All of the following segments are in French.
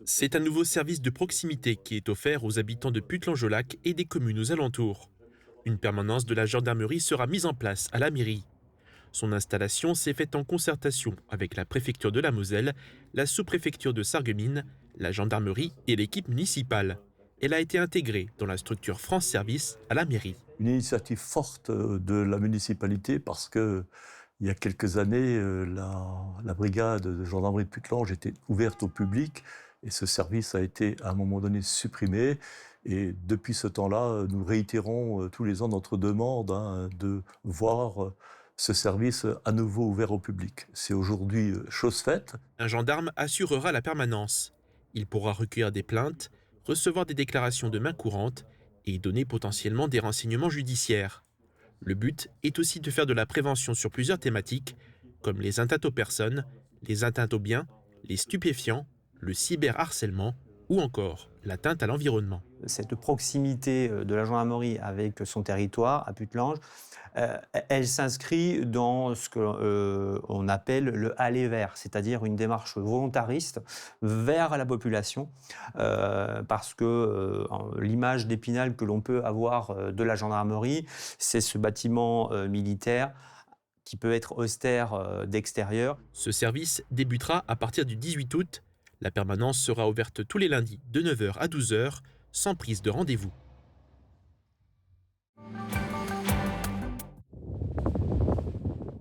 C'est un nouveau service de proximité qui est offert aux habitants de Putelange-au-Lac et des communes aux alentours. Une permanence de la gendarmerie sera mise en place à la mairie. Son installation s'est faite en concertation avec la préfecture de la Moselle, la sous-préfecture de Sarreguemines, la gendarmerie et l'équipe municipale. Elle a été intégrée dans la structure France Service à la mairie. Une initiative forte de la municipalité parce que il y a quelques années, la brigade de gendarmerie de Putelange était ouverte au public et ce service a été à un moment donné supprimé. Et depuis ce temps-là, nous réitérons tous les ans notre demande de voir ce service à nouveau ouvert au public. C'est aujourd'hui chose faite. Un gendarme assurera la permanence. Il pourra recueillir des plaintes, recevoir des déclarations de main courante et donner potentiellement des renseignements judiciaires. Le but est aussi de faire de la prévention sur plusieurs thématiques, comme les atteintes aux personnes, les atteintes aux biens, les stupéfiants, le cyberharcèlement ou encore l'atteinte à l'environnement. Cette proximité de la gendarmerie avec son territoire à Putelange, elle s'inscrit dans ce qu'on appelle le aller vers, c'est-à-dire une démarche volontariste vers la population, parce que l'image d'Épinal que l'on peut avoir de la gendarmerie, c'est ce bâtiment militaire qui peut être austère d'extérieur. Ce service débutera à partir du 18 août. La permanence sera ouverte tous les lundis de 9h à 12h, sans prise de rendez-vous.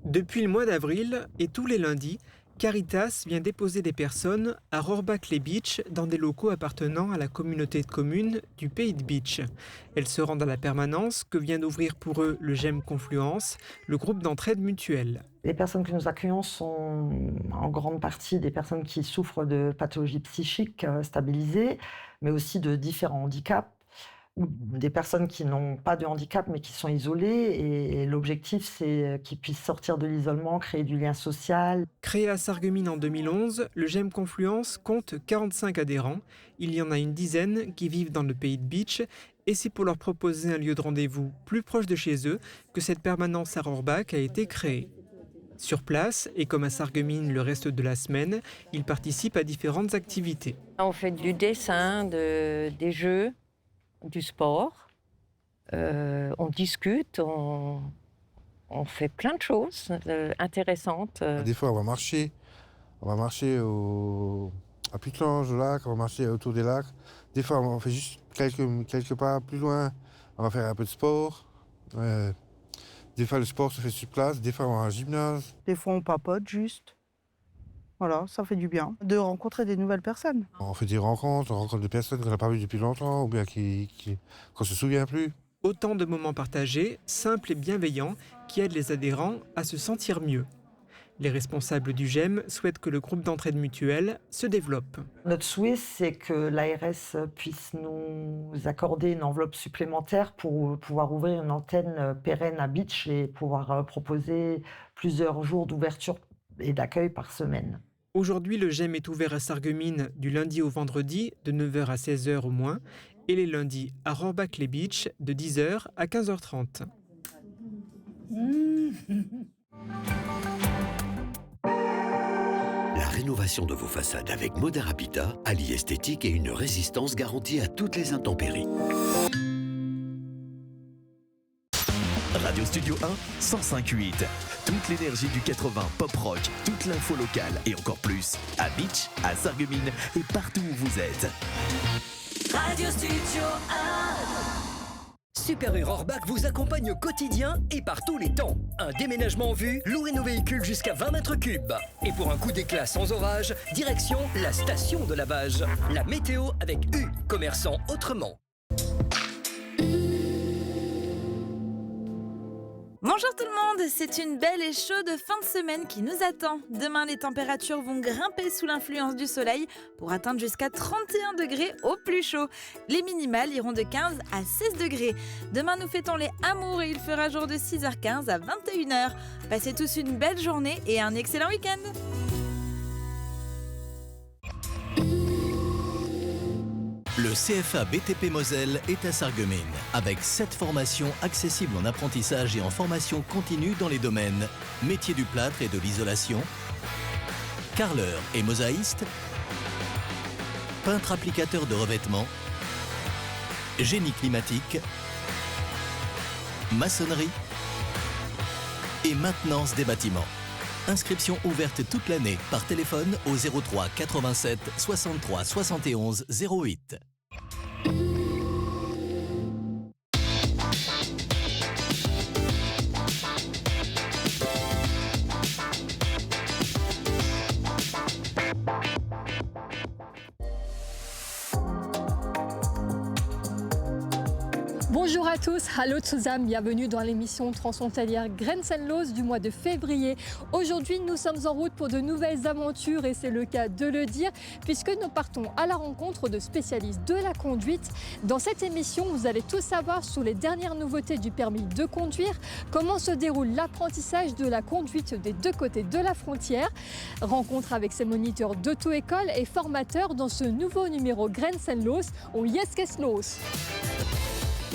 Depuis le mois d'avril et tous les lundis, Caritas vient déposer des personnes à Rohrbach-les-Bitches dans des locaux appartenant à la communauté de communes du Pays de Bitche. Elles se rendent à la permanence que vient d'ouvrir pour eux le GEM Confluence, le groupe d'entraide mutuelle. Les personnes que nous accueillons sont en grande partie des personnes qui souffrent de pathologies psychiques stabilisées, mais aussi de différents handicaps, ou des personnes qui n'ont pas de handicap mais qui sont isolées. Et l'objectif, c'est qu'ils puissent sortir de l'isolement, créer du lien social. Créé à Sarreguemines en 2011, le GEM Confluence compte 45 adhérents. Il y en a une dizaine qui vivent dans le Pays de Bitche. Et c'est pour leur proposer un lieu de rendez-vous plus proche de chez eux que cette permanence à Rohrbach a été créée. Sur place, et comme à Sarreguemines le reste de la semaine, ils participent à différentes activités. On fait du dessin, des jeux, du sport, on discute, on fait plein de choses intéressantes. Des fois, on va marcher à Putelange, au lac, on va marcher autour des lacs. Des fois, on fait juste quelques pas plus loin, on va faire un peu de sport. Des fois, le sport se fait sur place, des fois, on va à un gymnase. Des fois, on papote juste. Voilà, ça fait du bien de rencontrer des nouvelles personnes. On fait des rencontres, on rencontre des personnes qu'on n'a pas vues depuis longtemps ou bien qu'on ne se souvient plus. Autant de moments partagés, simples et bienveillants, qui aident les adhérents à se sentir mieux. Les responsables du GEM souhaitent que le groupe d'entraide mutuelle se développe. Notre souhait, c'est que l'ARS puisse nous accorder une enveloppe supplémentaire pour pouvoir ouvrir une antenne pérenne à Bitche et pouvoir proposer plusieurs jours d'ouverture et d'accueil par semaine. Aujourd'hui, le GEM est ouvert à Sarreguemines du lundi au vendredi de 9h à 16h au moins et les lundis à Rohrbach-les-Bitches de 10h à 15h30. La rénovation de vos façades avec Modern Habitat allie esthétique et une résistance garantie à toutes les intempéries. Radio Studio 1, 105.8. Toute l'énergie du 80 pop rock, toute l'info locale et encore plus à Bitche, à Sarreguemines et partout où vous êtes. Radio Studio 1. Super U Rohrbach vous accompagne au quotidien et par tous les temps. Un déménagement en vue, louez nos véhicules jusqu'à 20 mètres cubes. Et pour un coup d'éclat sans orage, direction la station de lavage. La météo avec U, commerçant autrement. Bonjour tout le monde, c'est une belle et chaude fin de semaine qui nous attend. Demain, les températures vont grimper sous l'influence du soleil pour atteindre jusqu'à 31 degrés au plus chaud. Les minimales iront de 15 à 16 degrés. Demain, nous fêtons les amours et il fera jour de 6h15 à 21h. Passez tous une belle journée et un excellent week-end. Le CFA BTP Moselle est à Sarreguemines, avec 7 formations accessibles en apprentissage et en formation continue dans les domaines métier du plâtre et de l'isolation, carreleur et mosaïste, peintre applicateur de revêtements, génie climatique, maçonnerie et maintenance des bâtiments. Inscription ouverte toute l'année par téléphone au 03 87 63 71 08. Bonjour à tous, hallo zusammen, bienvenue dans l'émission transfrontalière Grenzenlos du mois de février. Aujourd'hui, nous sommes en route pour de nouvelles aventures et c'est le cas de le dire puisque nous partons à la rencontre de spécialistes de la conduite. Dans cette émission, vous allez tout savoir sur les dernières nouveautés du permis de conduire, comment se déroule l'apprentissage de la conduite des deux côtés de la frontière, rencontre avec ces moniteurs d'auto-école et formateurs dans ce nouveau numéro Grenzenlos au Jetzt geht's los.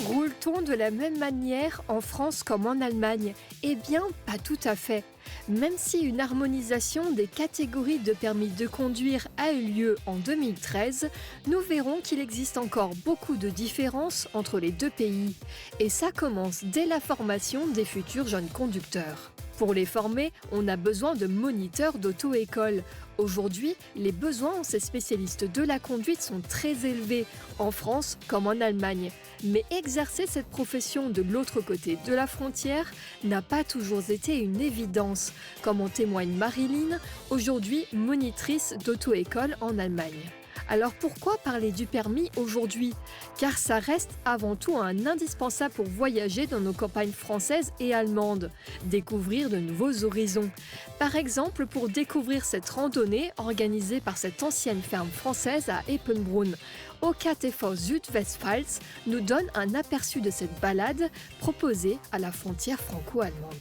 Roule-t-on de la même manière en France comme en Allemagne? Eh bien, pas tout à fait. Même si une harmonisation des catégories de permis de conduire a eu lieu en 2013, nous verrons qu'il existe encore beaucoup de différences entre les deux pays. Et ça commence dès la formation des futurs jeunes conducteurs. Pour les former, on a besoin de moniteurs d'auto-école. Aujourd'hui, les besoins en ces spécialistes de la conduite sont très élevés, en France comme en Allemagne. Mais exercer cette profession de l'autre côté de la frontière n'a pas toujours été une évidence, comme en témoigne Marilyn, aujourd'hui monitrice d'auto-école en Allemagne. Alors pourquoi parler du permis aujourd'hui? Car ça reste avant tout un indispensable pour voyager dans nos campagnes françaises et allemandes, découvrir de nouveaux horizons. Par exemple, pour découvrir cette randonnée organisée par cette ancienne ferme française à Eppenbrunn, OKTV Südwestpfalz nous donne un aperçu de cette balade proposée à la frontière franco-allemande.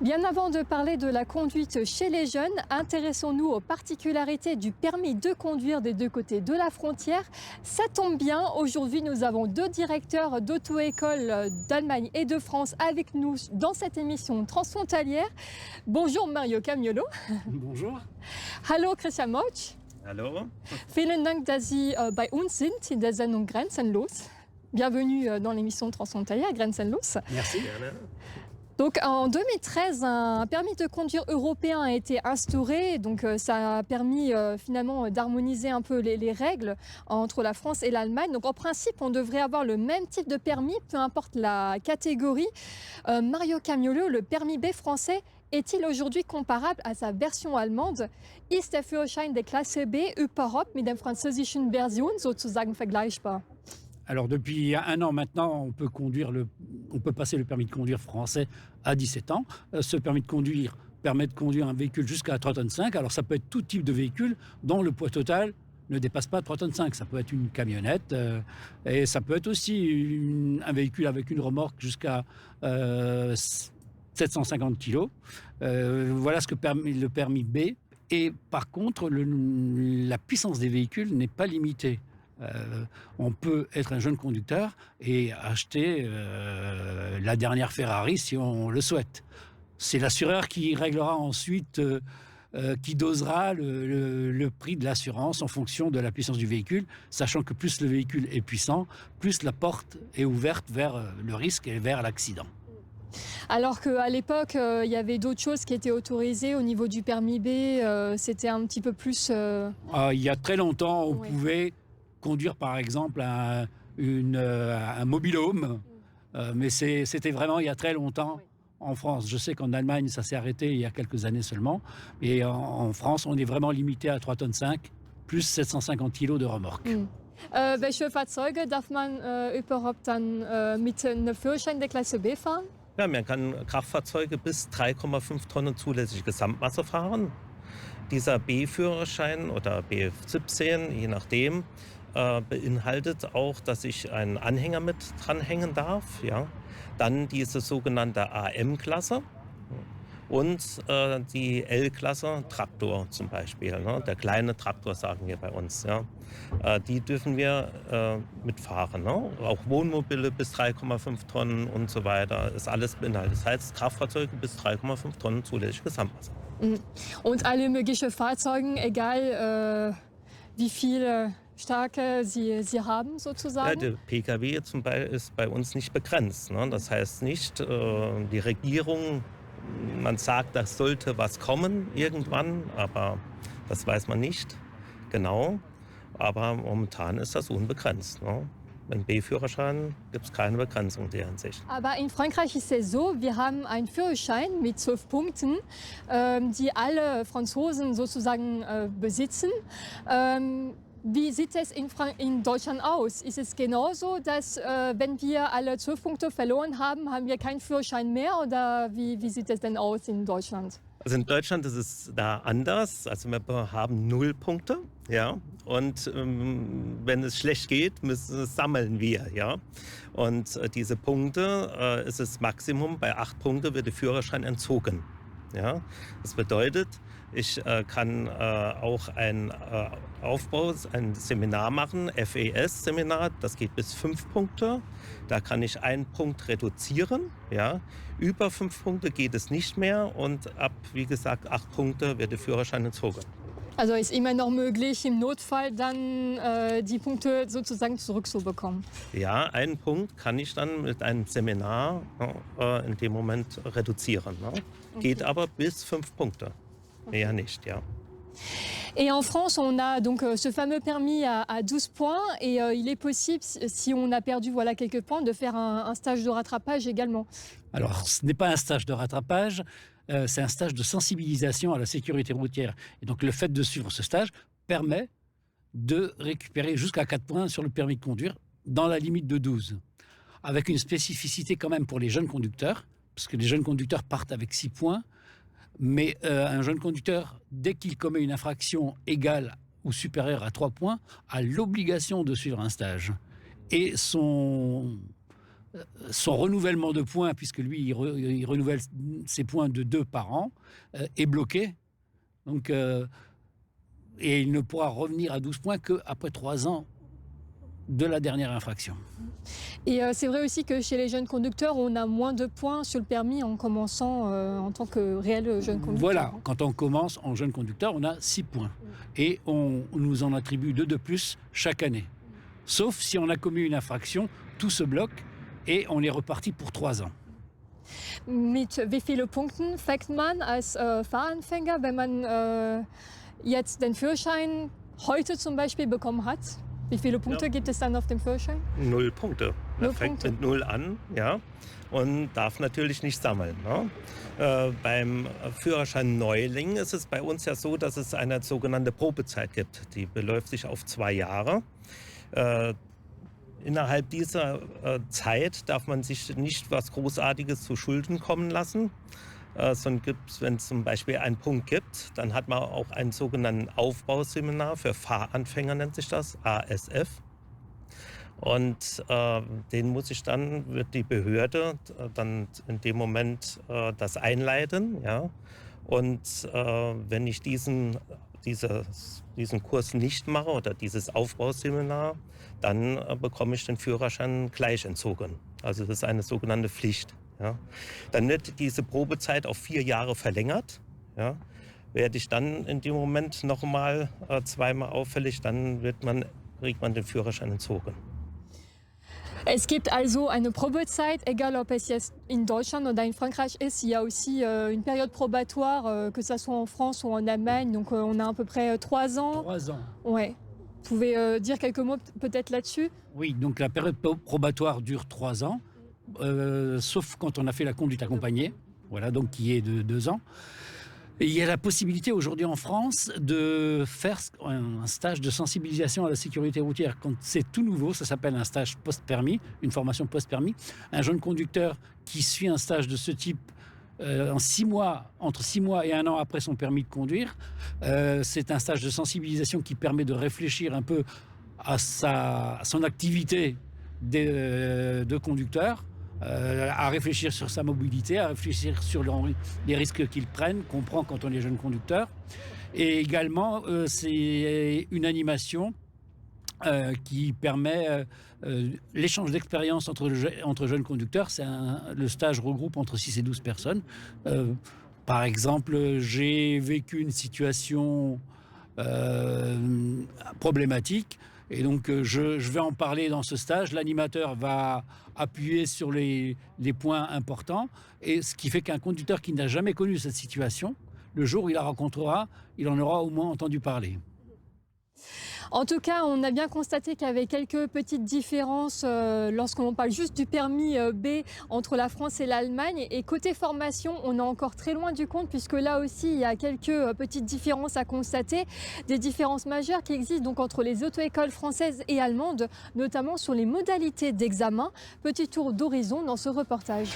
Bien avant de parler de la conduite chez les jeunes, intéressons-nous aux particularités du permis de conduire des deux côtés de la frontière. Ça tombe bien, aujourd'hui nous avons deux directeurs d'auto-école d'Allemagne et de France avec nous dans cette émission transfrontalière. Bonjour Mario Camiolo. Bonjour. Hallo Christian Motsch. Hallo. Vielen Dank, dass Sie bei uns sind in der Sendung Grenzenlos. Bienvenue dans l'émission transfrontalière Grenzenlos. Merci. Donc en 2013, un permis de conduire européen a été instauré, donc ça a permis finalement d'harmoniser un peu les règles entre la France et l'Allemagne. Donc en principe, on devrait avoir le même type de permis, peu importe la catégorie. Mario Camiolo, le permis B français, est-il aujourd'hui comparable à sa version allemande? Ist der Führerschein der Klasse B überhaupt mit der französischen Version sozusagen vergleichbar? Alors depuis un an maintenant, on peut passer le permis de conduire français à 17 ans. Ce permis de conduire permet de conduire un véhicule jusqu'à 3,5 tonnes. Alors ça peut être tout type de véhicule dont le poids total ne dépasse pas 3,5 tonnes. Ça peut être une camionnette et ça peut être aussi un véhicule avec une remorque jusqu'à 750 kg. Voilà ce que permet le permis B. Et par contre, la puissance des véhicules n'est pas limitée. On peut être un jeune conducteur et acheter la dernière Ferrari si on le souhaite. C'est l'assureur qui réglera ensuite, qui dosera le prix de l'assurance en fonction de la puissance du véhicule, sachant que plus le véhicule est puissant, plus la porte est ouverte vers le risque et vers l'accident. Alors qu'à l'époque, il y avait d'autres choses qui étaient autorisées au niveau du permis B, c'était un petit peu plus... Il y a très longtemps, on pouvait conduire par exemple un mobil-home, mais c'était vraiment il y a très longtemps en France. Je sais qu'en Allemagne, ça s'est arrêté il y a quelques années seulement, et en France, on est vraiment limité à 3,5 tonnes, plus 750 kg de remorque. Welche Fahrzeuge darf man überhaupt dann mit einem Führerschein der Klasse B fahren? Ja, man kann Kraftfahrzeuge bis 3,5 Tonnen zulässige Gesamtmasse fahren. Dieser B-Führerschein oder B17, je nachdem, beinhaltet auch, dass ich einen Anhänger mit dranhängen darf. Ja. Dann diese sogenannte AM-Klasse. und die L-Klasse Traktor zum Beispiel, ne? Der kleine Traktor sagen wir bei uns. Ja? Die dürfen wir mitfahren. Ne? Auch Wohnmobile bis 3,5 Tonnen und so weiter ist alles beinhaltet. Das heißt Kraftfahrzeuge bis 3,5 Tonnen zulässig Gesamtmasse. Und alle möglichen Fahrzeuge, egal wie viele Stärke sie haben sozusagen? Ja, der Pkw zum Beispiel ist bei uns nicht begrenzt. Ne? Das heißt nicht, die Regierung, man sagt, da sollte was kommen irgendwann, aber das weiß man nicht genau. Aber momentan ist das unbegrenzt. Ne? Mit dem B-Führerschein gibt es keine Begrenzung in der Hinsicht. Aber in Frankreich ist es so, wir haben einen Führerschein mit 12 Punkten, die alle Franzosen sozusagen besitzen. Wie sieht es in Deutschland aus? Ist es genauso, dass wenn wir alle 12 Punkte verloren haben, haben wir keinen Führerschein mehr? Oder wie sieht es denn aus in Deutschland? Also in Deutschland ist es da anders. Also wir haben 0 Punkte, ja. Und wenn es schlecht geht, sammeln wir, ja. Und diese Punkte ist das Maximum. Bei 8 Punkten wird der Führerschein entzogen, ja. Das bedeutet, ich kann auch ein Seminar machen, FES-Seminar, das geht bis 5 Punkte. Da kann ich 1 Punkt reduzieren. Ja. Über 5 Punkte geht es nicht mehr und ab, wie gesagt, 8 Punkte wird der Führerschein entzogen. Also ist immer noch möglich, im Notfall dann die Punkte sozusagen zurückzubekommen? Ja, 1 Punkt kann ich dann mit einem Seminar in dem Moment reduzieren. Ne? Okay. Geht aber bis 5 Punkte. Eher nicht, ja. Et en France, on a donc ce fameux permis à 12 points et il est possible, si on a perdu voilà, quelques points, de faire un stage de rattrapage également. Alors, ce n'est pas un stage de rattrapage, c'est un stage de sensibilisation à la sécurité routière. Et donc, le fait de suivre ce stage permet de récupérer jusqu'à 4 points sur le permis de conduire dans la limite de 12. Avec une spécificité quand même pour les jeunes conducteurs, parce que les jeunes conducteurs partent avec 6 points. Mais un jeune conducteur, dès qu'il commet une infraction égale ou supérieure à 3 points, a l'obligation de suivre un stage. Et son renouvellement de points, puisque lui, il renouvelle ses points de 2 par an, est bloqué. Donc, et il ne pourra revenir à 12 points qu'après 3 ans de la dernière infraction. Et c'est vrai aussi que chez les jeunes conducteurs, on a moins de points sur le permis en commençant en tant que réel jeune conducteur. Voilà, quand on commence en jeune conducteur, on a 6 points. Et on nous en attribue 2 de plus chaque année. Sauf si on a commis une infraction, tout se bloque et on est reparti pour 3 ans. Mit wie viele Punkten fängt man als Fahranfänger, wenn man jetzt den Führerschein heute zum Beispiel bekommen hat? Wie viele Punkte gibt es dann auf dem Führerschein? 0 Punkte. Man fängt mit 0 an, ja, und darf natürlich nicht sammeln. Ne? Beim Führerschein Neuling ist es bei uns ja so, dass es eine sogenannte Probezeit gibt. Die beläuft sich auf 2 Jahre. Innerhalb dieser Zeit darf man sich nicht was Großartiges zu Schulden kommen lassen. Sondern wenn es zum Beispiel einen Punkt gibt, dann hat man auch einen sogenannten Aufbauseminar für Fahranfänger, nennt sich das, ASF. Und den wird die Behörde dann in dem Moment das einleiten. Ja? Und wenn ich diesen Kurs nicht mache oder dieses Aufbauseminar, dann bekomme ich den Führerschein gleich entzogen. Also das ist eine sogenannte Pflicht. Ja. Dann wird diese Probezeit auf 4 Jahre verlängert. Ja. Werde ich dann in dem Moment nochmal 2-mal auffällig, dann kriegt man den Führerschein entzogen. Es gibt also eine Probezeit, egal ob es jetzt in Deutschland oder in Frankreich ist. Il y a aussi une période probatoire, que ce soit en France ou en Allemagne. Donc on a à peu près 3 ans. 3 ans. Ouais. Vous pouvez dire quelques mots peut-être là-dessus? Oui, donc la période probatoire dure 3 ans. Sauf quand on a fait la conduite accompagnée, voilà, donc qui est de 2 ans. Et il y a la possibilité aujourd'hui en France de faire un stage de sensibilisation à la sécurité routière. Quand c'est tout nouveau, ça s'appelle un stage post-permis, une formation post-permis. Un jeune conducteur qui suit un stage de ce type en 6 mois, entre 6 mois et 1 an après son permis de conduire, c'est un stage de sensibilisation qui permet de réfléchir un peu à son activité de conducteur, à réfléchir sur sa mobilité, à réfléchir sur les risques qu'ils prennent, qu'on prend quand on est jeune conducteur. Et également, c'est une animation qui permet l'échange d'expériences entre jeunes conducteurs. Le stage regroupe entre 6 et 12 personnes. Par exemple, j'ai vécu une situation problématique et donc je vais en parler dans ce stage. L'animateur va appuyer sur les points importants, et ce qui fait qu'un conducteur qui n'a jamais connu cette situation, le jour où il la rencontrera, il en aura au moins entendu parler. En tout cas, on a bien constaté qu'il y avait quelques petites différences lorsqu'on parle juste du permis B entre la France et l'Allemagne. Et côté formation, on est encore très loin du compte, puisque là aussi, il y a quelques petites différences à constater. Des différences majeures qui existent donc entre les auto-écoles françaises et allemandes, notamment sur les modalités d'examen. Petit tour d'horizon dans ce reportage.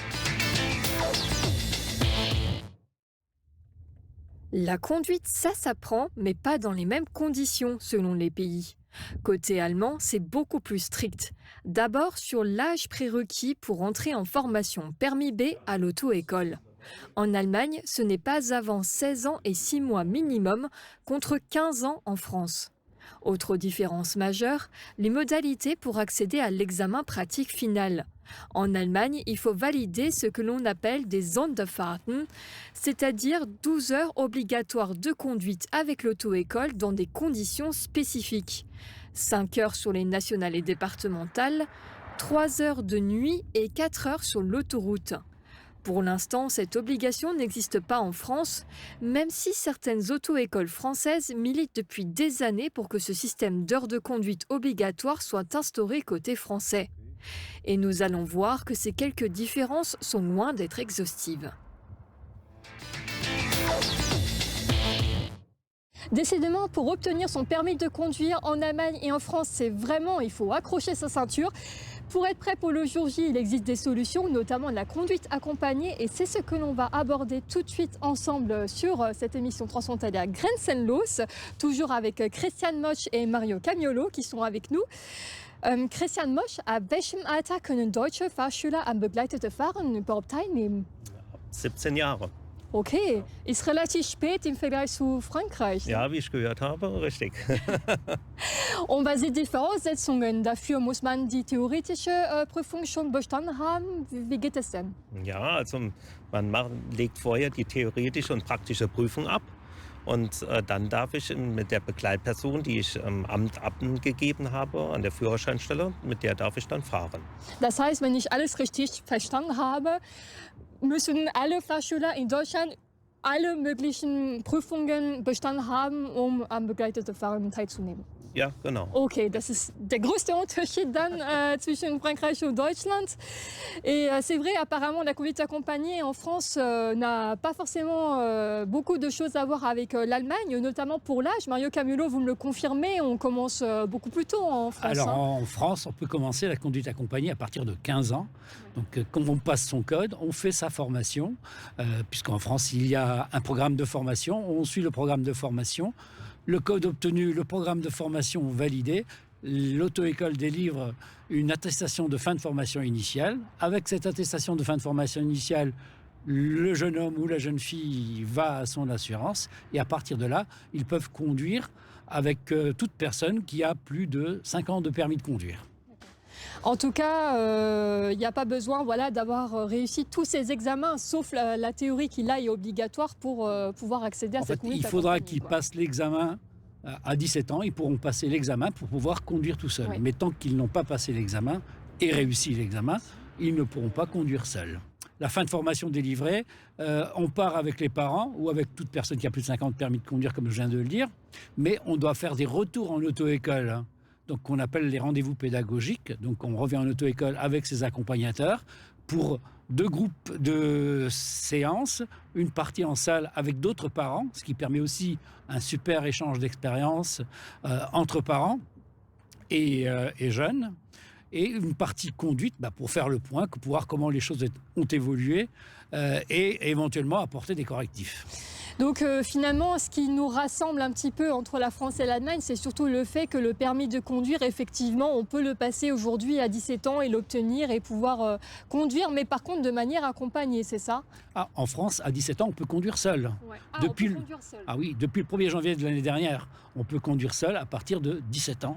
La conduite, ça s'apprend, mais pas dans les mêmes conditions selon les pays. Côté allemand, c'est beaucoup plus strict. D'abord sur l'âge prérequis pour entrer en formation permis B à l'auto-école. En Allemagne, ce n'est pas avant 16 ans et 6 mois minimum, contre 15 ans en France. Autre différence majeure, les modalités pour accéder à l'examen pratique final. En Allemagne, il faut valider ce que l'on appelle des Sonderfahrten, c'est-à-dire 12 heures obligatoires de conduite avec l'auto-école dans des conditions spécifiques. 5 heures sur les nationales et départementales, 3 heures de nuit et 4 heures sur l'autoroute. Pour l'instant, cette obligation n'existe pas en France, même si certaines auto-écoles françaises militent depuis des années pour que ce système d'heures de conduite obligatoire soit instauré côté français. Et nous allons voir que ces quelques différences sont loin d'être exhaustives. Décidément, pour obtenir son permis de conduire en Allemagne et en France, c'est vraiment, il faut accrocher sa ceinture. Pour être prêt pour le jour J, il existe des solutions, notamment la conduite accompagnée, et c'est ce que l'on va aborder tout de suite ensemble sur cette émission transfrontalière Grenzenlos, toujours avec Christian Mosch et Mario Camiolo qui sont avec nous. Christian Mosch, à welchem Alter können deutsche Fahrschüler am begleiteten Fahren überhaupt teilnehmen? 17 Jahre. Okay, ist relativ spät im Vergleich zu Frankreich. Ja, wie ich gehört habe, richtig. Und was sind die Voraussetzungen? Dafür muss man die theoretische Prüfung schon bestanden haben. Wie geht es denn? Ja, also man legt vorher die theoretische und praktische Prüfung ab. Und dann darf ich mit der Begleitperson, die ich am Amt abgegeben habe, an der Führerscheinstelle, mit der darf ich dann fahren. Das heißt, wenn ich alles richtig verstanden habe, müssen alle Fahrschüler in Deutschland alle möglichen Prüfungen bestanden haben, um am begleiteten Fahren teilzunehmen. Ja, genau. Ok, das ist der größte Unterschied dann zwischen Frankreich und Deutschland. Et c'est vrai, apparemment, la conduite accompagnée en France n'a pas forcément beaucoup de choses à voir avec l'Allemagne, notamment pour l'âge. Mario Camiolo, vous me le confirmez, on commence beaucoup plus tôt en France. Alors en France, on peut commencer la conduite accompagnée à partir de 15 ans. Donc quand on passe son code, on fait sa formation, puisqu'en France, il y a un programme de formation, on suit le programme de formation. Le code obtenu, le programme de formation validé, l'auto-école délivre une attestation de fin de formation initiale. Avec cette attestation de fin de formation initiale, le jeune homme ou la jeune fille va à son assurance et à partir de là, ils peuvent conduire avec toute personne qui a plus de 5 ans de permis de conduire. En tout cas, il n'y a pas besoin d'avoir réussi tous ces examens, sauf la théorie qui là est obligatoire pour pouvoir accéder à cette conduite. Il faudra qu'ils passent l'examen à 17 ans. Ils pourront passer l'examen pour pouvoir conduire tout seuls. Oui. Mais tant qu'ils n'ont pas passé l'examen et réussi l'examen, ils ne pourront pas conduire seuls. La fin de formation délivrée, on part avec les parents ou avec toute personne qui a plus de 50 permis de conduire, comme je viens de le dire. Mais on doit faire des retours en auto-école. Donc, qu'on appelle les rendez-vous pédagogiques. Donc, on revient en auto-école avec ses accompagnateurs pour 2 groupes de séances, une partie en salle avec d'autres parents, ce qui permet aussi un super échange d'expériences entre parents et jeunes, et une partie conduite pour faire le point, pour voir comment les choses ont évolué et éventuellement apporter des correctifs. Donc finalement, ce qui nous rassemble un petit peu entre la France et l'Allemagne, c'est surtout le fait que le permis de conduire, effectivement, on peut le passer aujourd'hui à 17 ans et l'obtenir et pouvoir conduire, mais par contre de manière accompagnée, c'est ça? Ah, en France, à 17 ans, on peut conduire seul. Ouais. Depuis on peut conduire seul. Ah oui, depuis le 1er janvier de l'année dernière, on peut conduire seul à partir de 17 ans.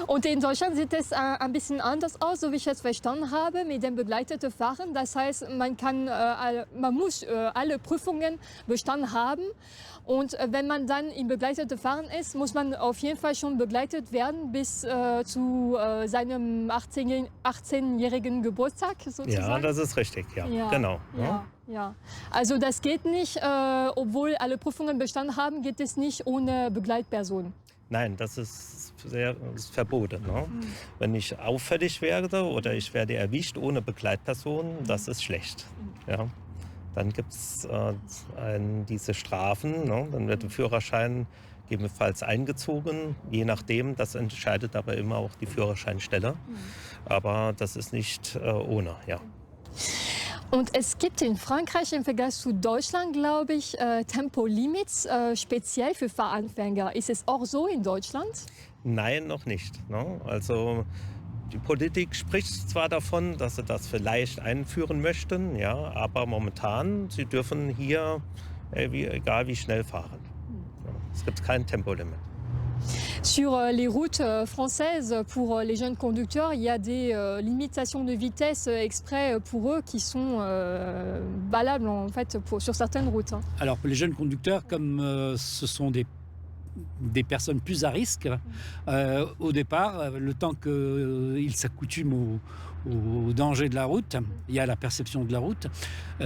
Und in Deutschland sieht es ein bisschen anders aus, so wie ich es verstanden habe, mit dem begleiteten Fahren. Das heißt, man muss alle Prüfungen bestanden haben. Und wenn man dann im begleiteten Fahren ist, muss man auf jeden Fall schon begleitet werden bis zu seinem 18-jährigen Geburtstag sozusagen. Ja, das ist richtig, ja. Genau. Ja. Also das geht nicht, obwohl alle Prüfungen bestanden haben, geht es nicht ohne Begleitperson. Nein, das ist verboten. Ne? Wenn ich auffällig werde oder ich werde erwischt ohne Begleitperson, das ist schlecht. Ja? Dann gibt es diese Strafen, ne? Dann wird der Führerschein gegebenenfalls eingezogen. Je nachdem, das entscheidet aber immer auch die Führerscheinstelle. Aber das ist nicht ohne, ja. Und es gibt in Frankreich im Vergleich zu Deutschland, glaube ich, Tempolimits speziell für Fahranfänger. Ist es auch so in Deutschland? Nein, noch nicht. Ne? Also die Politik spricht zwar davon, dass sie das vielleicht einführen möchten, ja, aber momentan, sie dürfen hier egal wie schnell fahren. Ja, es gibt kein Tempolimit. Sur les routes françaises, pour les jeunes conducteurs, il y a des limitations de vitesse exprès pour eux qui sont valables en fait sur certaines routes. Alors pour les jeunes conducteurs, comme ce sont des personnes plus à risque, au départ, le temps qu'ils s'accoutument au danger de la route, il y a la perception de la route.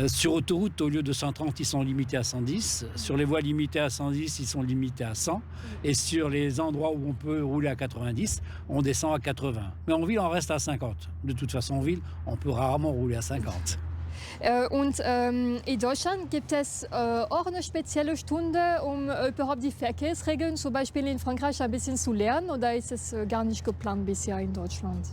Sur autoroute, au lieu de 130, ils sont limités à 110. Sur les voies limitées à 110, ils sont limités à 100. Et sur les endroits où on peut rouler à 90, on descend à 80. Mais en ville, on reste à 50. De toute façon, en ville, on peut rarement rouler à 50. Und in Deutschland gibt es auch eine spezielle Stunde, überhaupt die Verkehrsregeln, zum Beispiel in Frankreich, ein bisschen zu lernen, oder ist es gar nicht geplant bisher in Deutschland?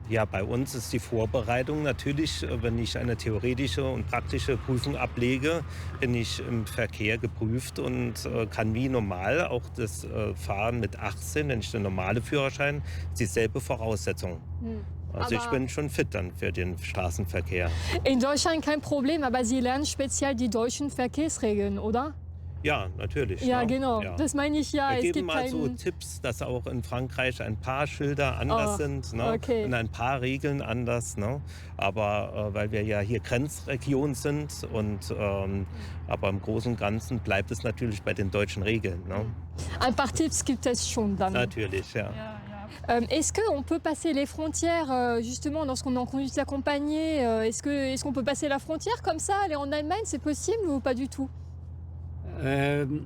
Ja, bei uns ist die Vorbereitung natürlich, wenn ich eine theoretische und praktische Prüfung ablege, bin ich im Verkehr geprüft und kann wie normal auch das Fahren mit 18, wenn ich den normalen Führerschein, dieselbe Voraussetzung. Also ich bin schon fit dann für den Straßenverkehr. In Deutschland kein Problem, aber Sie lernen speziell die deutschen Verkehrsregeln, oder? Ja, natürlich. Ja, ne? genau. Ja. Das meine ich ja. Wir Es geben gibt mal so keinen... Tipps, dass auch in Frankreich ein paar Schilder anders sind, ne? Okay. Und ein paar Regeln anders. Ne? Aber weil wir ja hier Grenzregion sind und aber im Großen und Ganzen bleibt es natürlich bei den deutschen Regeln. Ne? Un paar Tipps gibt es schon dann. Natürlich, ja. Est-ce qu'on peut passer les frontières, justement, lorsqu'on est en conduite accompagnée, est-ce qu'on peut passer la frontière comme ça, aller en Allemagne, c'est possible ou pas du tout?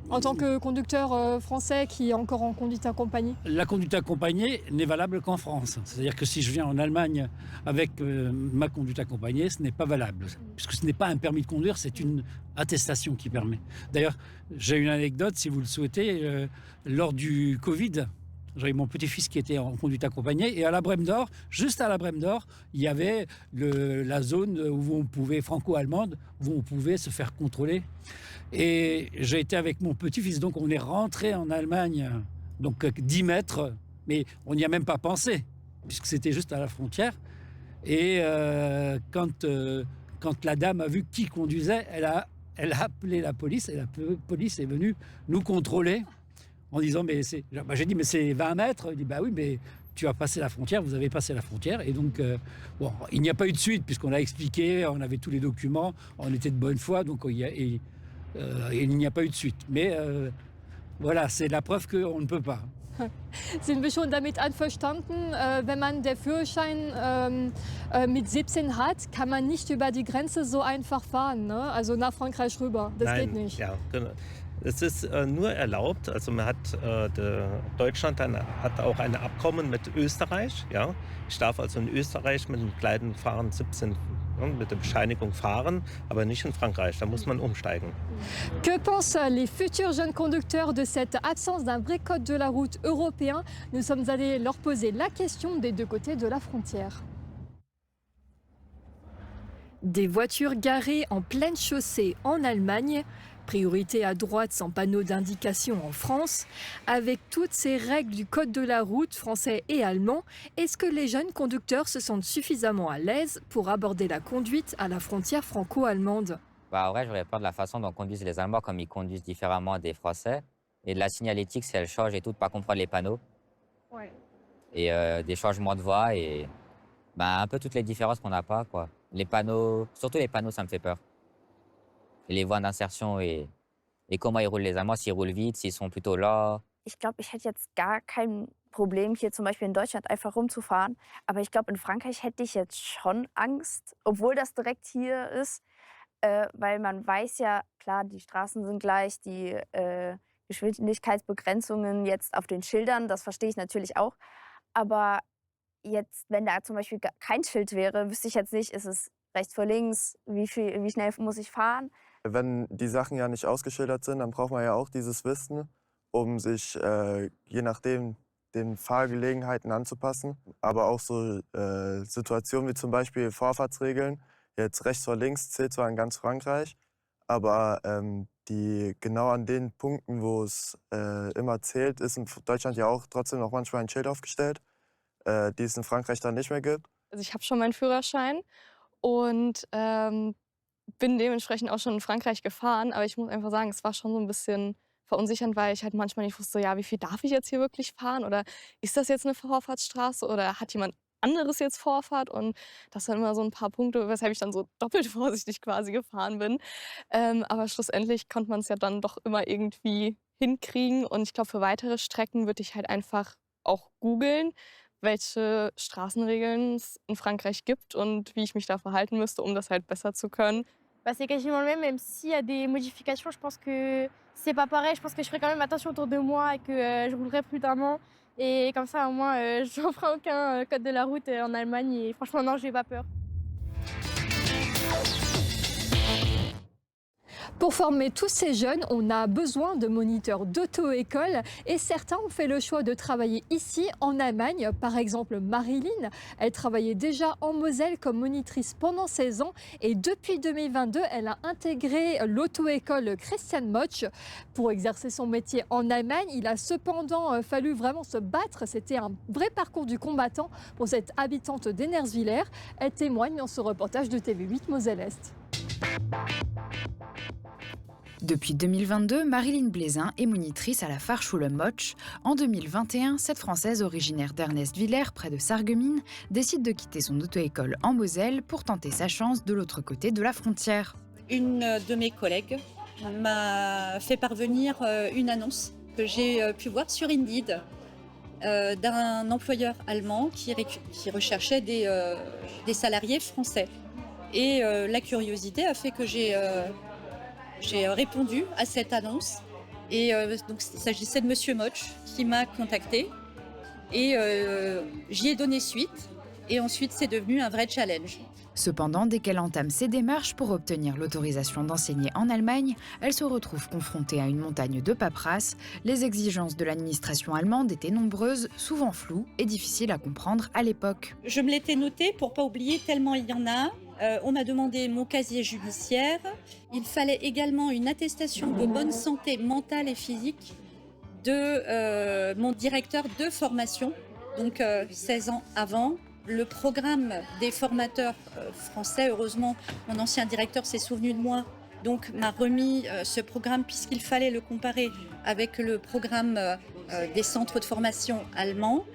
En tant que conducteur français qui est encore en conduite accompagnée? La conduite accompagnée n'est valable qu'en France. C'est-à-dire que si je viens en Allemagne avec ma conduite accompagnée, ce n'est pas valable. Puisque ce n'est pas un permis de conduire, c'est une attestation qui permet. D'ailleurs, j'ai une anecdote, si vous le souhaitez. Lors du Covid, j'avais mon petit-fils qui était en conduite accompagnée et à la Brême d'Or, juste à la Brême d'Or, il y avait la zone où on pouvait, franco-allemande, où on pouvait se faire contrôler. Et j'ai été avec mon petit-fils, donc on est rentré en Allemagne, donc 10 mètres, mais on n'y a même pas pensé, puisque c'était juste à la frontière. Et quand la dame a vu qui conduisait, elle a appelé la police, et la police est venue nous contrôler en disant, mais c'est... Bah, j'ai dit, mais c'est 20 mètres. Il dit, bah oui, mais tu as passé la frontière, vous avez passé la frontière. Et donc, bon, il n'y a pas eu de suite, puisqu'on a expliqué, on avait tous les documents, on était de bonne foi, donc il n'y a pas eu de suite. Mais voilà, c'est la preuve qu'on ne peut pas. Sind wir schon damit einverstanden, wenn man den Führerschein mit 17 hat, kann man nicht über die Grenze so einfach fahren, ne? Also nach Frankreich rüber, das geht nicht. Ja, genau. Es ist nur erlaubt, also man hat, Deutschland hat auch ein Abkommen mit Österreich. Ja? Ich darf also in Österreich mit dem kleinen Fahren 17 mit der Bescheinigung fahren, aber nicht in Frankreich, da muss man umsteigen. Que pensent les futurs jeunes conducteurs de cette absence d'un vrai code de la route européen? Nous sommes allés leur poser la question des deux côtés de la frontière. Des voitures garées en pleine chaussée en Allemagne, Priorité à droite sans panneau d'indication en France. Avec toutes ces règles du code de la route français et allemand, est-ce que les jeunes conducteurs se sentent suffisamment à l'aise pour aborder la conduite à la frontière franco-allemande? En vrai, j'aurais peur de la façon dont conduisent les Allemands, comme ils conduisent différemment des Français. Et de la signalétique, si elle change et tout, de pas comprendre les panneaux. Ouais. Et des changements de voie et un peu toutes les différences qu'on n'a pas, quoi. Les panneaux, surtout les panneaux, ça me fait peur. Et les voies d'insertion et comment ils roulent les Allemands, s'ils roulent vite, s'ils sont plutôt lents. Ich glaube, ich hätte jetzt gar kein Problem, hier zum Beispiel in Deutschland einfach rumzufahren. Aber ich glaube, in Frankreich hätte ich jetzt schon Angst, obwohl das direkt hier ist. Weil man weiß ja, klar, die Straßen sind gleich, die Geschwindigkeitsbegrenzungen jetzt auf den Schildern, das verstehe ich natürlich auch. Aber jetzt, wenn da zum Beispiel kein Schild wäre, wüsste ich jetzt nicht, ist es rechts vor links, wie schnell muss ich fahren. Wenn die Sachen ja nicht ausgeschildert sind, dann braucht man ja auch dieses Wissen, um sich je nachdem den Fahrgelegenheiten anzupassen. Aber auch so Situationen wie zum Beispiel Vorfahrtsregeln. Jetzt rechts vor links zählt zwar in ganz Frankreich, aber die genau an den Punkten, wo es immer zählt, ist in Deutschland ja auch trotzdem noch manchmal ein Schild aufgestellt, die es in Frankreich dann nicht mehr gibt. Also ich habe schon meinen Führerschein und bin dementsprechend auch schon in Frankreich gefahren, aber ich muss einfach sagen, es war schon so ein bisschen verunsichernd, weil ich halt manchmal nicht wusste, ja, wie viel darf ich jetzt hier wirklich fahren oder ist das jetzt eine Vorfahrtsstraße oder hat jemand anderes jetzt Vorfahrt und das sind immer so ein paar Punkte, weshalb ich dann so doppelt vorsichtig quasi gefahren bin. Aber schlussendlich konnte man es ja dann doch immer irgendwie hinkriegen und ich glaube, für weitere Strecken würde ich halt einfach auch googeln, welche Straßenregeln es in Frankreich gibt und wie ich mich da verhalten müsste, um das halt besser zu können. C'est quasiment le même s'il y a des modifications, je pense que c'est pas pareil. Je pense que je ferai quand même attention autour de moi et que je roulerai prudemment. Et comme ça, au moins, je n'enfreins aucun code de la route en Allemagne. Et franchement, non, je n'ai pas peur. Pour former tous ces jeunes, on a besoin de moniteurs d'auto-école et certains ont fait le choix de travailler ici en Allemagne. Par exemple, Marilyn, elle travaillait déjà en Moselle comme monitrice pendant 16 ans et depuis 2022, elle a intégré l'auto-école Christian Motsch pour exercer son métier en Allemagne. Il a cependant fallu vraiment se battre. C'était un vrai parcours du combattant pour cette habitante d'Ennerswiller. Elle témoigne dans ce reportage de TV8 Moselle-Est. Depuis 2022, Marilyn Blaisin est monitrice à la Fahrschule Motsch. En 2021, cette Française originaire d'Ernestviller, près de Sarreguemines, décide de quitter son auto-école en Moselle pour tenter sa chance de l'autre côté de la frontière. Une de mes collègues m'a fait parvenir une annonce que j'ai pu voir sur Indeed d'un employeur allemand qui recherchait des salariés français. Et la curiosité a fait que j'ai répondu à cette annonce et donc il s'agissait de Monsieur Motsch qui m'a contactée et j'y ai donné suite et ensuite c'est devenu un vrai challenge. Cependant, dès qu'elle entame ses démarches pour obtenir l'autorisation d'enseigner en Allemagne, elle se retrouve confrontée à une montagne de paperasse. Les exigences de l'administration allemande étaient nombreuses, souvent floues et difficiles à comprendre à l'époque. Je me l'étais noté pour ne pas oublier tellement il y en a. On m'a demandé mon casier judiciaire. Il fallait également une attestation de bonne santé mentale et physique de mon directeur de formation, donc 16 ans avant. Le programme des formateurs français, heureusement, mon ancien directeur s'est souvenu de moi, donc m'a remis ce programme puisqu'il fallait le comparer avec le programme des centres de formation allemands.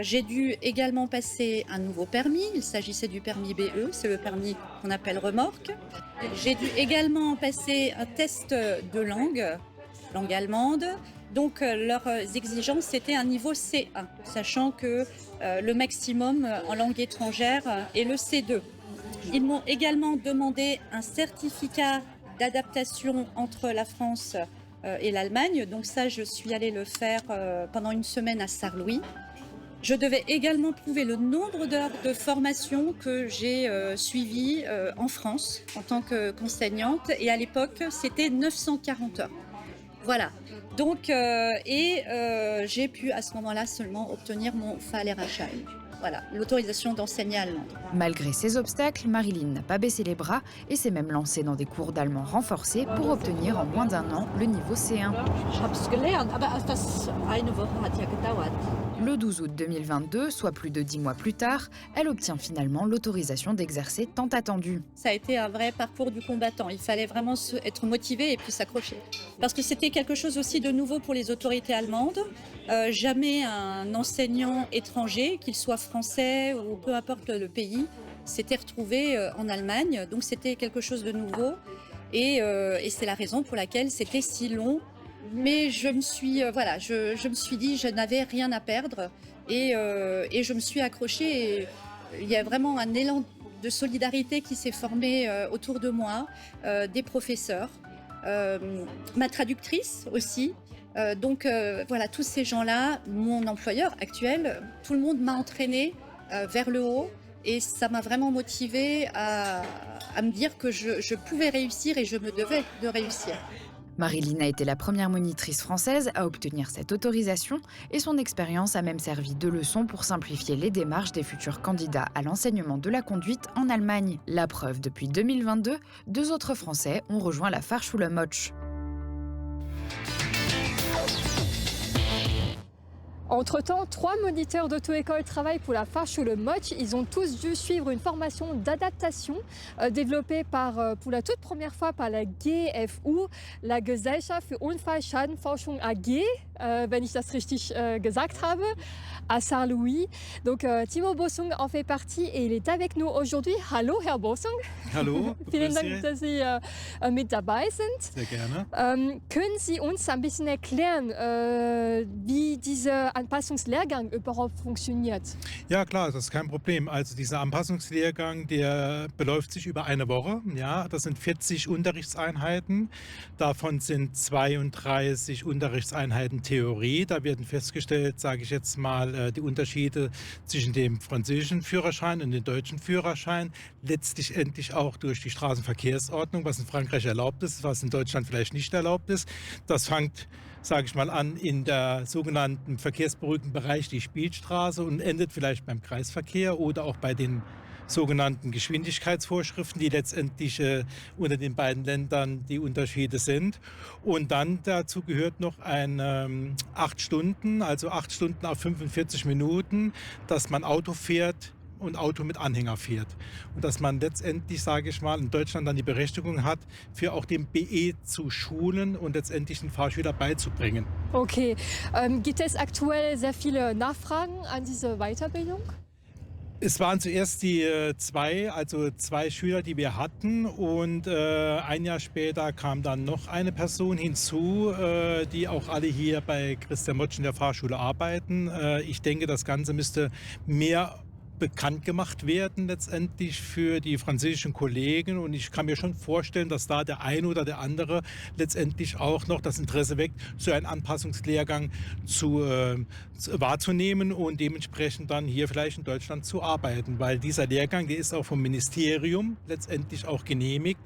J'ai dû également passer un nouveau permis, il s'agissait du permis BE, c'est le permis qu'on appelle remorque. J'ai dû également passer un test de langue allemande. Donc leurs exigences, c'était un niveau C1, sachant que le maximum en langue étrangère est le C2. Ils m'ont également demandé un certificat d'adaptation entre la France et l'Allemagne. Donc ça, je suis allée le faire pendant une semaine à Sarrelouis. Je devais également prouver le nombre d'heures de formation que j'ai suivi en France en tant qu'enseignante. Et à l'époque, c'était 940 heures. Voilà. Donc, j'ai pu à ce moment-là seulement obtenir mon Fahrlehrerschein. voilà, l'autorisation d'enseigner allemand. Malgré ces obstacles, Marilyn n'a pas baissé les bras et s'est même lancée dans des cours d'allemand renforcés pour obtenir en moins d'1 an le niveau C1. Le 12 août 2022, soit plus de 10 mois plus tard, elle obtient finalement l'autorisation d'exercer tant attendue. Ça a été un vrai parcours du combattant. Il fallait vraiment être motivé et puis s'accrocher. Parce que c'était quelque chose aussi de nouveau pour les autorités allemandes. Jamais un enseignant étranger, qu'il soit français ou peu importe le pays, s'était retrouvé en Allemagne. Donc c'était quelque chose de nouveau. Et c'est la raison pour laquelle c'était si long. Mais je me suis dit, je n'avais rien à perdre et je me suis accrochée. Et il y a vraiment un élan de solidarité qui s'est formé autour de moi, des professeurs, ma traductrice aussi. Donc voilà, tous ces gens-là, mon employeur actuel, tout le monde m'a entraînée vers le haut et ça m'a vraiment motivée à me dire que je pouvais réussir et je me devais de réussir. Marilyn a été la première monitrice française à obtenir cette autorisation et son expérience a même servi de leçon pour simplifier les démarches des futurs candidats à l'enseignement de la conduite en Allemagne. La preuve, depuis 2022, 2 autres Français ont rejoint la Fahrschule Motsch. Entre-temps, 3 moniteurs d'auto-école travaillent pour la Fahrschule Motsch. Ils ont tous dû suivre une formation d'adaptation développée pour la toute première fois par la GFU, la Gesellschaft für Unfallschadenforschung AG, wenn ich das richtig gesagt habe, à Saarlouis. Donc Timo Bossung en fait partie et il est avec nous aujourd'hui. Hallo, Herr Bossung. Hallo. Vielen Dank, dass Sie mit dabei sind. Sehr gerne. Können Sie uns ein bisschen erklären, wie dieser Anpassungslehrgang überhaupt funktioniert? Ja klar, das ist kein Problem. Also dieser Anpassungslehrgang, der beläuft sich über eine Woche. Ja, das sind 40 Unterrichtseinheiten. Davon sind 32 Unterrichtseinheiten Theorie. Da werden festgestellt, sage ich jetzt mal, die Unterschiede zwischen dem französischen Führerschein und dem deutschen Führerschein. Letztlich endlich auch durch die Straßenverkehrsordnung, was in Frankreich erlaubt ist, was in Deutschland vielleicht nicht erlaubt ist. Das fängt, sage ich mal, an in der sogenannten verkehrsberuhigten Bereich, die Spielstraße, und endet vielleicht beim Kreisverkehr oder auch bei den sogenannten Geschwindigkeitsvorschriften, die letztendlich unter den beiden Ländern die Unterschiede sind. Und dann dazu gehört noch ein 8 Stunden, also 8 Stunden auf 45 Minuten, dass man Auto fährt und Auto mit Anhänger fährt. Und dass man letztendlich, sage ich mal, in Deutschland dann die Berechtigung hat, für auch den BE zu schulen und letztendlich den Fahrschüler beizubringen. Okay. Gibt es aktuell sehr viele Nachfragen an diese Weiterbildung? Es waren zuerst die 2 Schüler, die wir hatten, und ein Jahr später kam dann noch eine Person hinzu, die auch alle hier bei Christian Motsch in der Fahrschule arbeiten. Ich denke, das Ganze müsste mehr bekannt gemacht werden letztendlich für die französischen Kollegen, und ich kann mir schon vorstellen, dass da der eine oder der andere letztendlich auch noch das Interesse weckt, so einen Anpassungslehrgang wahrzunehmen und dementsprechend dann hier vielleicht in Deutschland zu arbeiten, weil dieser Lehrgang, der ist auch vom Ministerium letztendlich auch genehmigt,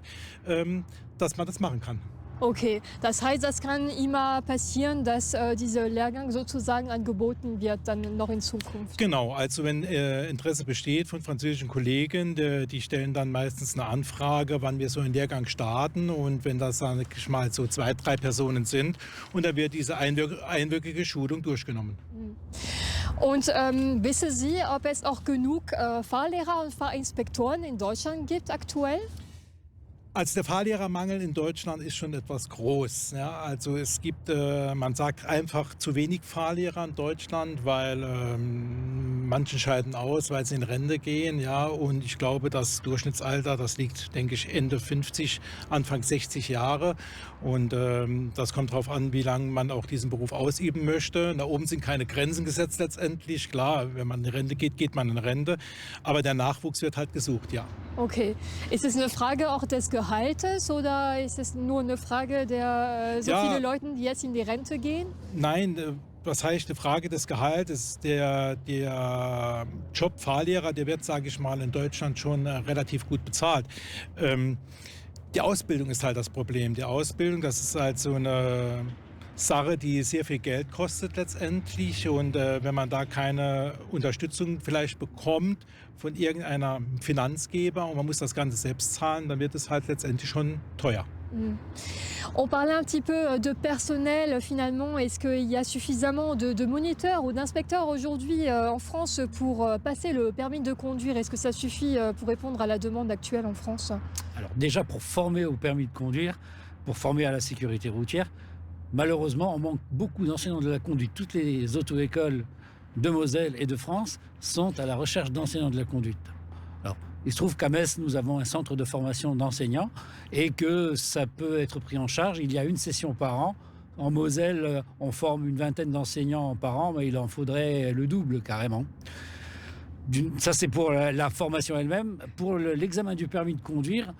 dass man das machen kann. Okay, das heißt, das kann immer passieren, dass dieser Lehrgang sozusagen angeboten wird, dann noch in Zukunft. Genau, also wenn Interesse besteht von französischen Kollegen, die stellen dann meistens eine Anfrage, wann wir so einen Lehrgang starten, und wenn das dann mal so 2, 3 Personen sind, und dann wird diese einwöchige Schulung durchgenommen. Und wissen Sie, ob es auch genug Fahrlehrer und Fahrinspektoren in Deutschland gibt aktuell? Also der Fahrlehrermangel in Deutschland ist schon etwas groß. Ja? Also es gibt, man sagt einfach, zu wenig Fahrlehrer in Deutschland, weil manche scheiden aus, weil sie in Rente gehen. Ja? Und ich glaube, das Durchschnittsalter, das liegt, denke ich, Ende 50, Anfang 60 Jahre. Und das kommt darauf an, wie lange man auch diesen Beruf ausüben möchte. Da oben sind keine Grenzen gesetzt letztendlich. Klar, wenn man in Rente geht, geht man in Rente. Aber der Nachwuchs wird halt gesucht, ja. Okay. Ist es eine Frage auch des Gehaltes oder ist es nur eine Frage der viele Leute, die jetzt in die Rente gehen? Nein, was heißt eine Frage des Gehaltes? Der Job Fahrlehrer, der wird, sage ich mal, in Deutschland schon relativ gut bezahlt. Die Ausbildung ist halt das Problem. Die Ausbildung, das ist halt so eine Sache, die sehr viel Geld kostet letztendlich. Und wenn man da keine Unterstützung vielleicht bekommt von irgendeiner Finanzgeber und man muss das Ganze selbst zahlen, dann wird es halt letztendlich schon teuer. On parlait un petit peu de personnel finalement. Est-ce qu'il y a suffisamment de moniteurs ou d'inspecteurs aujourd'hui en France pour passer le permis de conduire? Est-ce que ça suffit pour répondre à la demande actuelle en France? Alors déjà pour former au permis de conduire, pour former à la sécurité routière, malheureusement on manque beaucoup d'enseignants de la conduite. Toutes les auto-écoles de Moselle et de France sont à la recherche d'enseignants de la conduite. Alors, il se trouve qu'à Metz, nous avons un centre de formation d'enseignants et que ça peut être pris en charge. Il y a une session par an. En Moselle, on forme une vingtaine d'enseignants par an, mais il en faudrait le double carrément. Ça, c'est pour la formation elle-même. Pour l'examen du permis de conduire,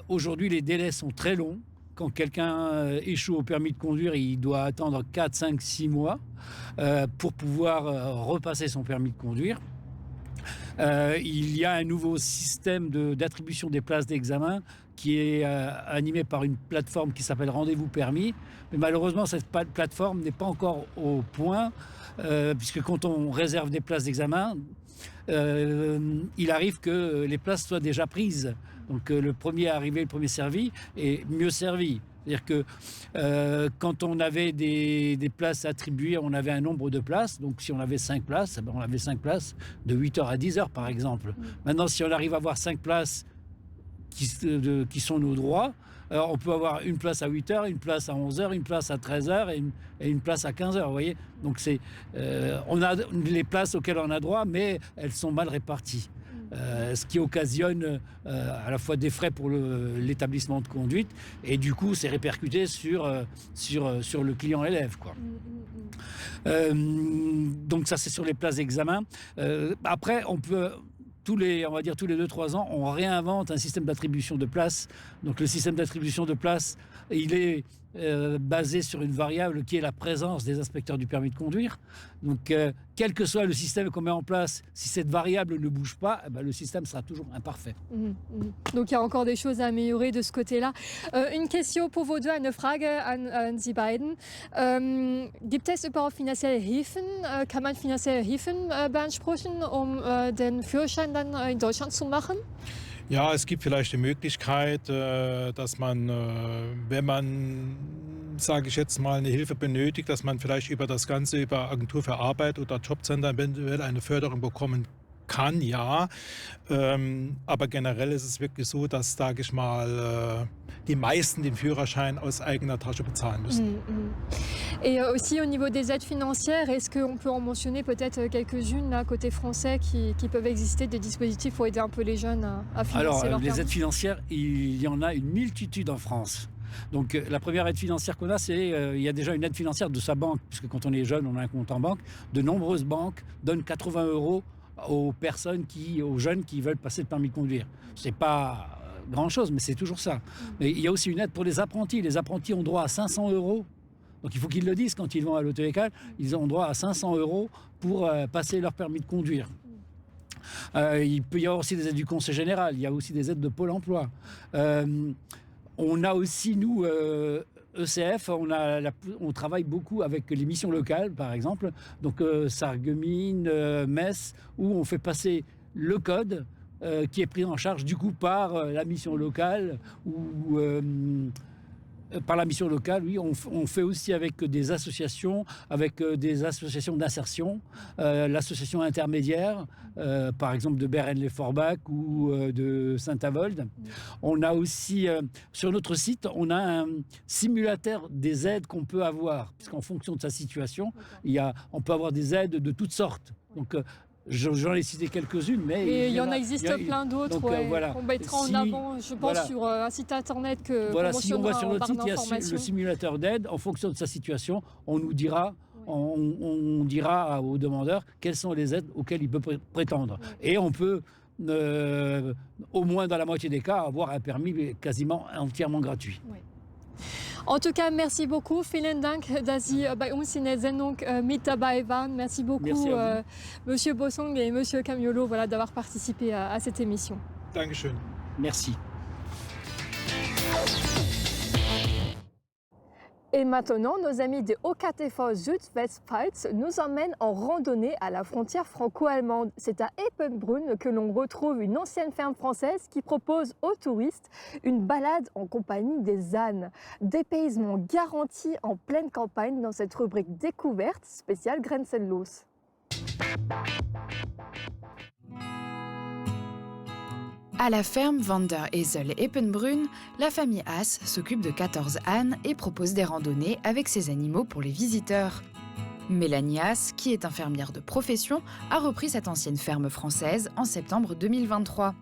aujourd'hui, les délais sont très longs. Quand quelqu'un échoue au permis de conduire, il doit attendre 4, 5, 6 mois pour pouvoir repasser son permis de conduire. Il y a un nouveau système d'attribution des places d'examen qui est animé par une plateforme qui s'appelle Rendez-vous Permis. Mais malheureusement, cette plateforme n'est pas encore au point, puisque quand on réserve des places d'examen, il arrive que les places soient déjà prises. Donc le premier arrivé, le premier servi est mieux servi. C'est-à-dire que quand on avait des places attribuées, on avait un nombre de places. Donc si on avait 5 places, on avait 5 places de 8h à 10h par exemple. Maintenant, si on arrive à avoir 5 places qui sont nos droits, on peut avoir une place à 8h, une place à 11h, une place à 13h et une place à 15h. Vous voyez. Donc on a les places auxquelles on a droit, mais elles sont mal réparties. Ce qui occasionne à la fois des frais pour l'établissement de conduite et du coup c'est répercuté sur le client élève, quoi. Donc ça c'est sur les places d'examen. Après on peut tous les 2-3 ans on réinvente un système d'attribution de places. Donc le système d'attribution de places il est basé sur une variable qui est la présence des inspecteurs du permis de conduire. Donc, quel que soit le système qu'on met en place, si cette variable ne bouge pas, le système sera toujours imparfait. Donc, il y a encore des choses à améliorer de ce côté-là. Une question pour vous deux, eine Frage an Sie beiden. Gibt es überhaupt finanzielle Hilfen? Kann man finanzielle Hilfen beanspruchen, den Führerschein dann in Deutschland zu machen? Ja, es gibt vielleicht die Möglichkeit, dass man, wenn man, sage ich jetzt mal, eine Hilfe benötigt, dass man vielleicht über das Ganze, über Agentur für Arbeit oder Jobcenter eventuell eine Förderung bekommen kann, ja. Aber generell ist es wirklich so, dass, sage ich mal, die meisten den Führerschein aus eigener Tasche bezahlen müssen. Et aussi au niveau des aides financières, est-ce qu'on peut en mentionner peut-être quelques-unes là, côté français qui peuvent exister, des dispositifs pour aider un peu les jeunes à financer Alors, leur les permis? aides financières, il y en a une multitude en France. Donc la première aide financière qu'on a, c'est il y a déjà une aide financière de sa banque, puisque quand on est jeune, on a un compte en banque. De nombreuses banques donnent 80 € aux jeunes qui veulent passer le permis de conduire. C'est pas grand-chose, mais c'est toujours ça. Mais il y a aussi une aide pour les apprentis. Les apprentis ont droit à 500 €. Donc il faut qu'ils le disent quand ils vont à l'auto-école. Ils ont droit à 500 € pour passer leur permis de conduire. Il peut y avoir aussi des aides du Conseil général. Il y a aussi des aides de Pôle emploi. On a aussi, nous, ECF, on travaille beaucoup avec les missions locales, par exemple. Donc Sarreguemines, Metz, où on fait passer le code qui est pris en charge du coup par la mission locale ou par la mission locale, oui. On fait aussi avec des associations d'insertion, l'association intermédiaire, par exemple de Bérennes-les-Forbach ou de Saint-Avold. On a aussi, sur notre site, on a un simulateur des aides qu'on peut avoir, puisqu'en fonction de sa situation, on peut avoir des aides de toutes sortes. Donc, j'en ai cité quelques-unes, mais et il y en existe plein d'autres voilà. qu'on mettra en avant, je pense, sur un site internet que voilà, si on va sur notre site, il y a le simulateur d'aide. En fonction de sa situation, on nous dira, on dira aux demandeurs quelles sont les aides auxquelles il peut prétendre. Et on peut, au moins dans la moitié des cas, avoir un permis quasiment entièrement gratuit. En tout cas, merci beaucoup. Vielen Dank, dass Sie bei uns in der Sendung mit dabei waren. Merci beaucoup, Monsieur Bossong et Monsieur Camiolo, d'avoir participé à cette émission. Dankeschön. Merci. Et maintenant, nos amis de OKTV Südwestpfalz nous emmènent en randonnée à la frontière franco-allemande. C'est à Epenbrunn que l'on retrouve une ancienne ferme française qui propose aux touristes une balade en compagnie des ânes. Dépaysement garanti en pleine campagne dans cette rubrique découverte spéciale Grenzenlos. À la ferme Van der Esel Epenbrunn, la famille Haas s'occupe de 14 ânes et propose des randonnées avec ces animaux pour les visiteurs. Mélanie Haas, qui est infirmière de profession, a repris cette ancienne ferme française en septembre 2023.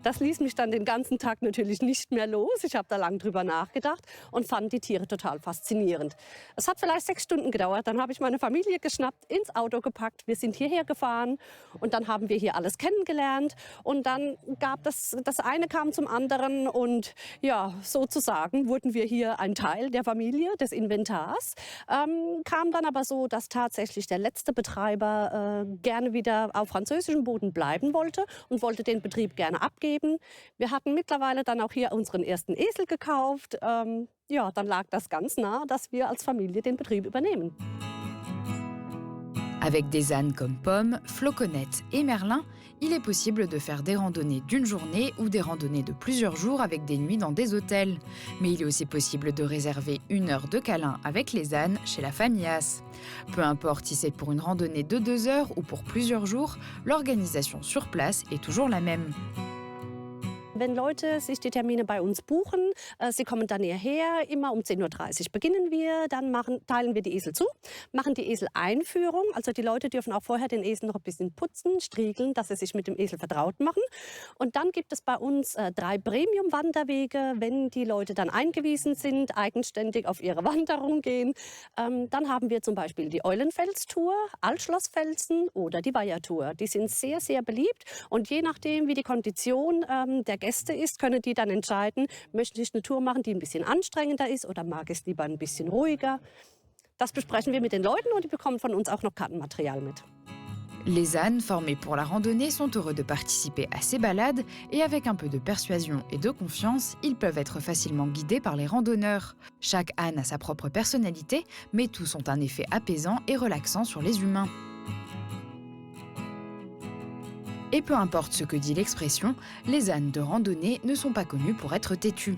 Das ließ mich dann den ganzen Tag natürlich nicht mehr los. Ich habe da lange drüber nachgedacht und fand die Tiere total faszinierend. Es hat vielleicht 6 Stunden gedauert. Dann habe ich meine Familie geschnappt, ins Auto gepackt. Wir sind hierher gefahren und dann haben wir hier alles kennengelernt. Und dann gab das eine kam zum anderen und ja, sozusagen wurden wir hier ein Teil der Familie, des Inventars. Kam dann aber so, dass tatsächlich der letzte Betreiber gerne wieder auf französischem Boden bleiben wollte und wollte den Betrieb gerne abgeben. Wir hatten mittlerweile dann auch hier unseren ersten Esel gekauft. Ja, dann lag das ganz nah, dass wir als Familie den Betrieb übernehmen. Avec des ânes comme Pomme, Floconnette et Merlin, il est possible de faire des randonnées d'une journée ou des randonnées de plusieurs jours avec des nuits dans des hôtels. Mais il est aussi possible de réserver 1 heure de câlin avec les ânes chez la famille Haas. Peu importe si c'est pour une randonnée de 2 heures ou pour plusieurs jours, l'organisation sur place est toujours la même. Wenn Leute sich die Termine bei uns buchen, sie kommen dann hierher, immer um 10:30 Uhr beginnen wir, dann teilen wir die Esel zu, machen die Eseleinführung. Also die Leute dürfen auch vorher den Esel noch ein bisschen putzen, striegeln, dass sie sich mit dem Esel vertraut machen. Und dann gibt es bei uns 3 Premium-Wanderwege, wenn die Leute dann eingewiesen sind, eigenständig auf ihre Wanderung gehen. Dann haben wir zum Beispiel die Eulenfels-Tour, Altschlossfelsen oder die Weiher-Tour. Die sind sehr, sehr beliebt und je nachdem, wie die Kondition der Gäste ist, können die dann entscheiden, möchte ich eine Tour machen, die ein bisschen anstrengender ist oder mag es lieber ein bisschen ruhiger. Das besprechen wir mit den Leuten und die bekommen von uns auch noch Kartenmaterial mit. Les ânes formés pour la randonnée sont heureux de participer à ces balades et avec un peu de persuasion et de confiance, ils peuvent être facilement guidés par les randonneurs. Chaque âne a sa propre personnalité, mais tous ont un effet apaisant et relaxant sur les humains. Et peu importe ce que dit l'expression, les ânes de randonnée ne sont pas connus pour être têtus.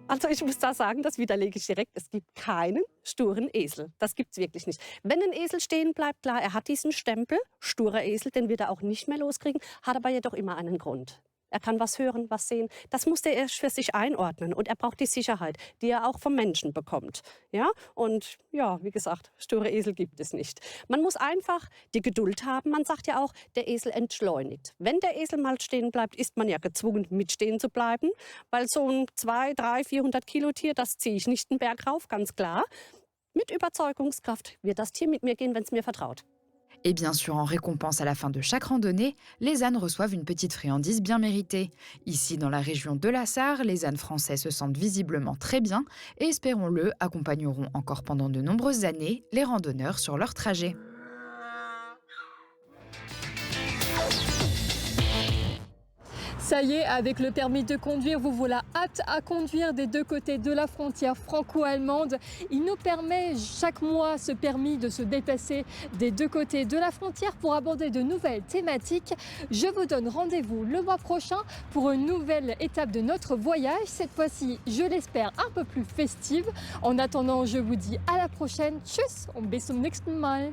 Also ich muss da sagen, das widerlege ich direkt, es gibt keinen sturen Esel. Das gibt es wirklich nicht. Wenn ein Esel stehen bleibt, klar, er hat diesen Stempel, sturer Esel, den wir da auch nicht mehr loskriegen, hat aber jedoch immer einen Grund. Er kann was hören, was sehen. Das muss er erst für sich einordnen. Und er braucht die Sicherheit, die er auch vom Menschen bekommt. Ja? Und ja, wie gesagt, sture Esel gibt es nicht. Man muss einfach die Geduld haben. Man sagt ja auch, der Esel entschleunigt. Wenn der Esel mal stehen bleibt, ist man ja gezwungen, mitstehen zu bleiben. Weil so ein 200, 300, 400 Kilo Tier, das ziehe ich nicht den Berg rauf, ganz klar. Mit Überzeugungskraft wird das Tier mit mir gehen, wenn es mir vertraut. Et bien sûr, en récompense à la fin de chaque randonnée, les ânes reçoivent une petite friandise bien méritée. Ici, dans la région de la Sarre, les ânes français se sentent visiblement très bien et, espérons-le, accompagneront encore pendant de nombreuses années les randonneurs sur leur trajet. Ça y est, avec le permis de conduire, vous voilà apte à conduire des 2 côtés de la frontière franco-allemande. Il nous permet chaque mois, ce permis, de se déplacer des 2 côtés de la frontière pour aborder de nouvelles thématiques. Je vous donne rendez-vous le mois prochain pour une nouvelle étape de notre voyage. Cette fois-ci, je l'espère, un peu plus festive. En attendant, je vous dis à la prochaine. Tschüss und bis zum nächsten Mal.